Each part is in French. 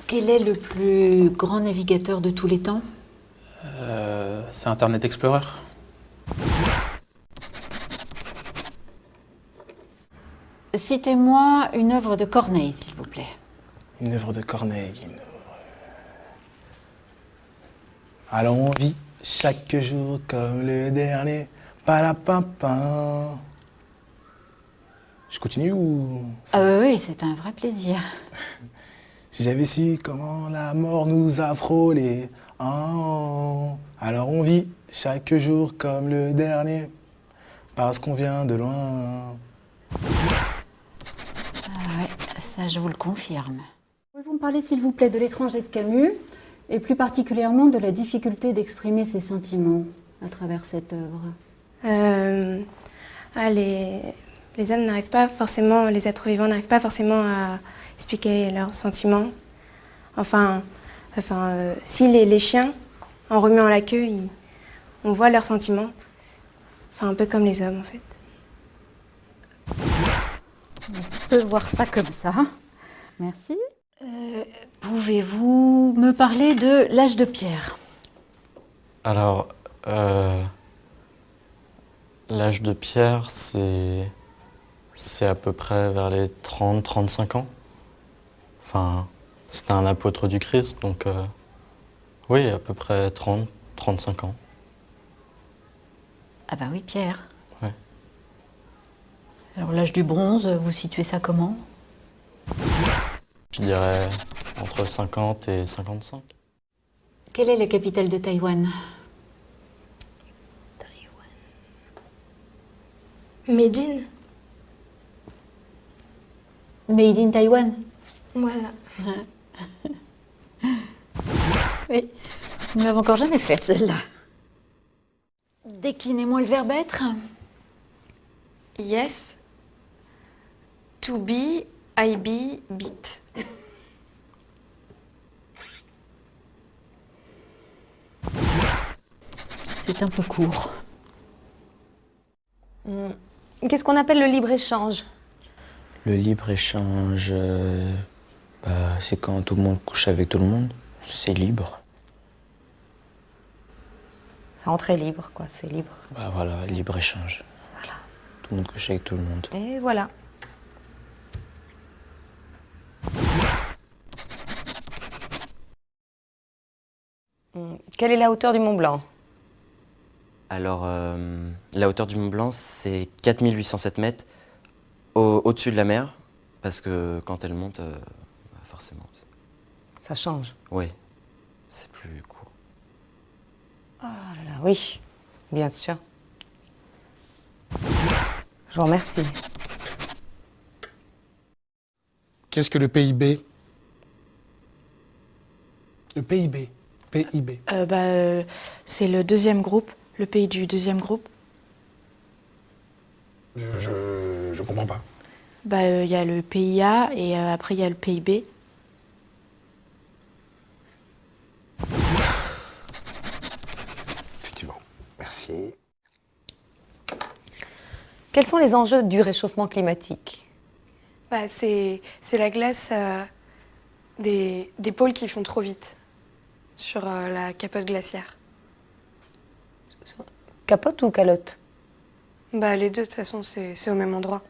Quel est le plus grand navigateur de tous les temps? C'est Internet Explorer. Citez-moi une œuvre de Corneille, s'il vous plaît. Une œuvre de Corneille. Alors on vit chaque jour comme le dernier. Palapimpin. Je continue ou... Ah oui, c'est un vrai plaisir. Si j'avais su comment la mort nous a frôlés. Alors on vit chaque jour comme le dernier. Parce qu'on vient de loin. Ah ouais, ça je vous le confirme. Pouvez-vous me parler, s'il vous plaît, de l'étranger de Camus, et plus particulièrement de la difficulté d'exprimer ses sentiments à travers cette œuvre? Les hommes n'arrivent pas forcément, les êtres vivants n'arrivent pas forcément à expliquer leurs sentiments. Si les chiens, en remuant la queue, on voit leurs sentiments. Enfin, un peu comme les hommes, en fait. On peut voir ça comme ça. Merci. Pouvez-vous me parler de l'âge de pierre? Alors, l'âge de pierre, c'est à peu près vers les 30-35 ans. Enfin, c'était un apôtre du Christ, donc oui, à peu près 30-35 ans. Ah bah oui, pierre. Ouais. Alors l'âge du bronze, vous situez ça comment? Je dirais entre 50 et 55. Quelle est la capitale de Taïwan? Médine. Made in Taïwan. Voilà. Oui, nous ne l'avons encore jamais faite, celle-là. Déclinez-moi le verbe être. Yes. To be, I be, beat. C'est un peu court. Qu'est-ce qu'on appelle le libre-échange? Le libre-échange, c'est quand tout le monde couche avec tout le monde. C'est libre. C'est entrée libre, quoi, c'est libre. Bah voilà, libre-échange. Voilà. Tout le monde couche avec tout le monde. Et voilà. Quelle est la hauteur du Mont Blanc? Alors, la hauteur du Mont Blanc, c'est 4807 mètres au-dessus de la mer, parce que quand elle monte, forcément. Ça change. Oui, c'est plus court. Oh là là, oui, bien sûr. Je vous remercie. Qu'est-ce que le PIB? Le PIB. PIB. C'est le deuxième groupe, le pays du deuxième groupe. Je comprends pas. Il y a le PIA et après il y a le PIB. Effectivement. Merci. Quels sont les enjeux du réchauffement climatique? C'est la glace des pôles qui font trop vite sur la capote glaciaire. Capote ou calotte? Les deux, de toute façon, c'est au même endroit.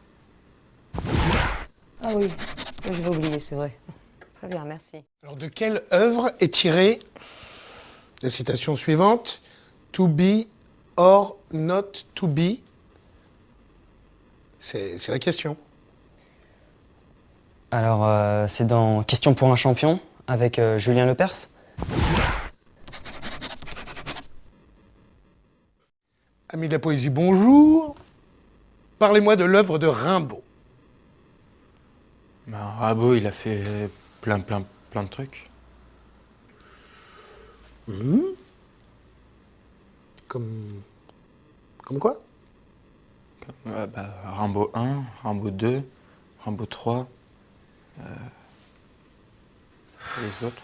Ah oui, je vais oublier, c'est vrai. Très bien, merci. Alors, de quelle œuvre est tirée la citation suivante? To be or not to be? C'est la question. Alors, c'est dans Question pour un champion, avec Julien Lepers. Amis de la poésie, bonjour. Parlez-moi de l'œuvre de Rimbaud. Rimbaud, il a fait plein de trucs. Comme quoi? Rimbaud 1, Rimbaud 2, Rimbaud 3, les autres.